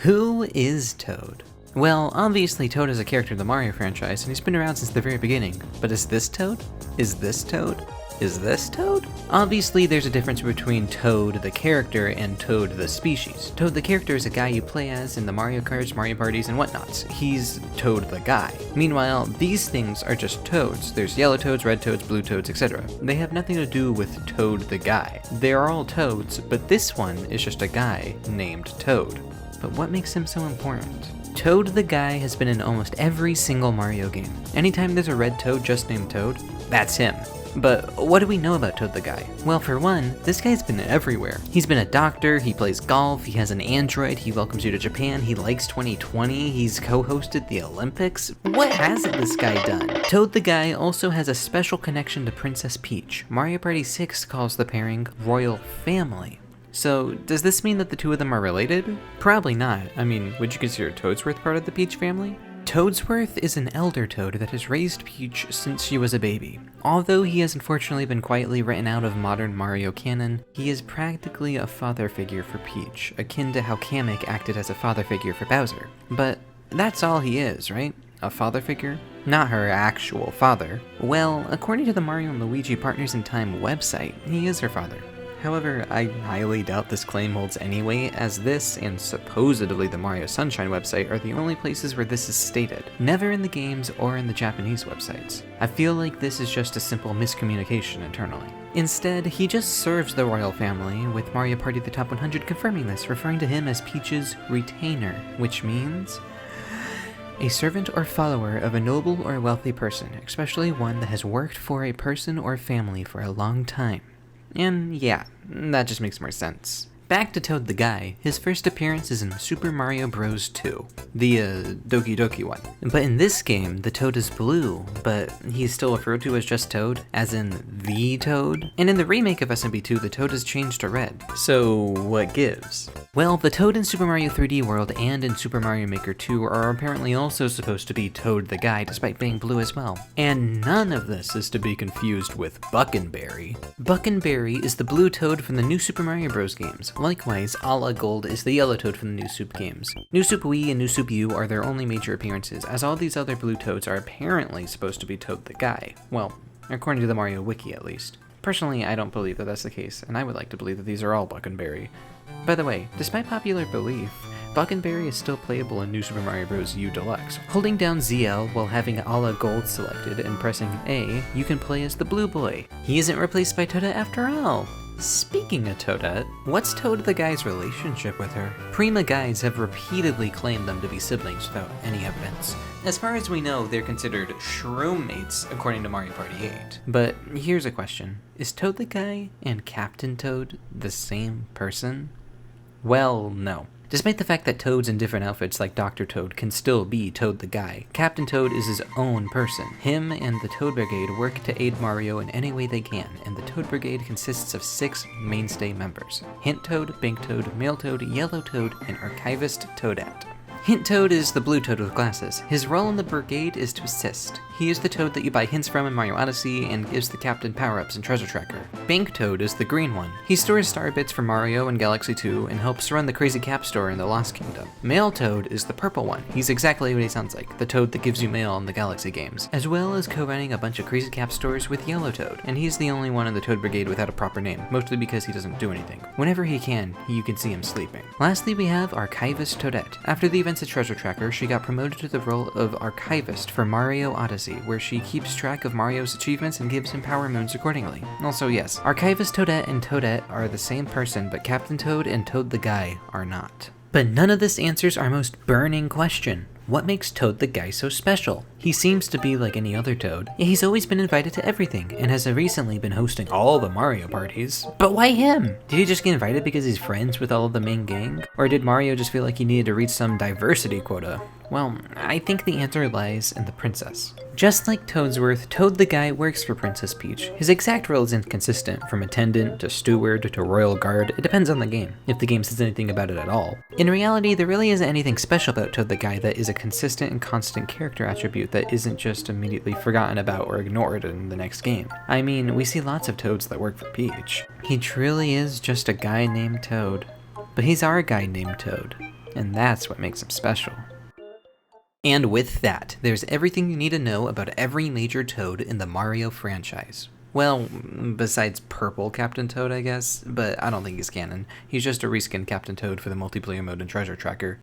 Who is Toad? Well, obviously Toad is a character in the Mario franchise, and he's been around since the very beginning. But is this Toad? Is this Toad? Is this Toad? Obviously, there's a difference between Toad the character and Toad the species. Toad the character is a guy you play as in the Mario Karts, Mario Parties, and whatnots. He's Toad the guy. Meanwhile, these things are just Toads. There's yellow Toads, red Toads, blue Toads, etc. They have nothing to do with Toad the guy. They are all Toads, but this one is just a guy named Toad. But what makes him so important? Toad the guy has been in almost every single Mario game. Anytime there's a red Toad just named Toad, that's him. But what do we know about Toad the guy? Well, for one, this guy's been everywhere. He's been a doctor, he plays golf, he has an android, he welcomes you to Japan, he likes 2020, he's co-hosted the Olympics. What hasn't this guy done? Toad the guy also has a special connection to Princess Peach. Mario Party 6 calls the pairing Royal Family. So, does this mean that the two of them are related? Probably not. I mean, would you consider Toadsworth part of the Peach family? Toadsworth is an elder Toad that has raised Peach since she was a baby. Although he has unfortunately been quietly written out of modern Mario canon, he is practically a father figure for Peach, akin to how Kamek acted as a father figure for Bowser. But that's all he is, right? A father figure? Not her actual father. Well, according to the Mario and Luigi Partners in Time website, he is her father. However, I highly doubt this claim holds any weight, as this, and supposedly the Mario Sunshine website, are the only places where this is stated. Never in the games or in the Japanese websites. I feel like this is just a simple miscommunication internally. Instead, he just serves the royal family, with Mario Party the Top 100 confirming this, referring to him as Peach's retainer, which means a servant or follower of a noble or wealthy person, especially one that has worked for a person or family for a long time. And yeah, that just makes more sense. Back to Toad the guy, his first appearance is in Super Mario Bros. 2, the Doki Doki one. But in this game, the Toad is blue, but he's still referred to as just Toad, as in the Toad. And in the remake of SMB 2, the Toad is changed to red. So what gives? Well, the Toad in Super Mario 3D World and in Super Mario Maker 2 are apparently also supposed to be Toad the guy, despite being blue as well. And none of this is to be confused with Buckenberry. Buckenberry is the blue Toad from the new Super Mario Bros. Games. Likewise, A La Gold is the yellow Toad from the New Soup games. New Soup Wii and New Soup U are their only major appearances, as all these other blue Toads are apparently supposed to be Toad the guy. Well, according to the Mario Wiki at least. Personally, I don't believe that that's the case, and I would like to believe that these are all Buckenberry. By the way, despite popular belief, Buckenberry is still playable in New Super Mario Bros. U Deluxe. Holding down ZL while having A La Gold selected and pressing A, you can play as the blue boy. He isn't replaced by Toadette after all. Speaking of Toadette, what's Toad the guy's relationship with her? Prima guides have repeatedly claimed them to be siblings without any evidence. As far as we know, they're considered shroom mates according to Mario Party 8. But here's a question. Is Toad the guy and Captain Toad the same person? Well, no. Despite the fact that Toads in different outfits like Dr. Toad can still be Toad the guy, Captain Toad is his own person. Him and the Toad Brigade work to aid Mario in any way they can, and the Toad Brigade consists of 6 mainstay members: Hint Toad, Bank Toad, Mail Toad, Yellow Toad, and Archivist Toadette. Hint Toad is the blue Toad with glasses. His role in the brigade is to assist. He is the Toad that you buy hints from in Mario Odyssey and gives the captain power-ups in Treasure Tracker. Bank Toad is the green one. He stores star bits for Mario and Galaxy 2 and helps run the Crazy Cap store in the Lost Kingdom. Mail Toad is the purple one. He's exactly what he sounds like, the Toad that gives you mail in the Galaxy games, as well as co-running a bunch of Crazy Cap stores with Yellow Toad, and he's the only one in the Toad Brigade without a proper name, mostly because he doesn't do anything. Whenever he can, you can see him sleeping. Lastly, we have Archivist Toadette. After the events of Treasure Tracker, she got promoted to the role of Archivist for Mario Odyssey, where she keeps track of Mario's achievements and gives him power moons accordingly. Also, yes, Archivist Toadette and Toadette are the same person, but Captain Toad and Toad the guy are not. But none of this answers our most burning question. What makes Toad the guy so special? He seems to be like any other Toad, yet he's always been invited to everything, and has recently been hosting all the Mario parties. But why him? Did he just get invited because he's friends with all of the main gang? Or did Mario just feel like he needed to reach some diversity quota? Well, I think the answer lies in the princess. Just like Toadsworth, Toad the guy works for Princess Peach. His exact role is inconsistent, from attendant to steward to royal guard. It depends on the game, if the game says anything about it at all. In reality, there really isn't anything special about Toad the guy that is a consistent and constant character attribute that isn't just immediately forgotten about or ignored in the next game. I mean, we see lots of Toads that work for Peach. He truly is just a guy named Toad. But he's our guy named Toad. and that's what makes him special. And with that, there's everything you need to know about every major Toad in the Mario franchise. Well, besides purple Captain Toad, I guess, but I don't think he's canon. He's just a reskinned Captain Toad for the multiplayer mode and treasure tracker.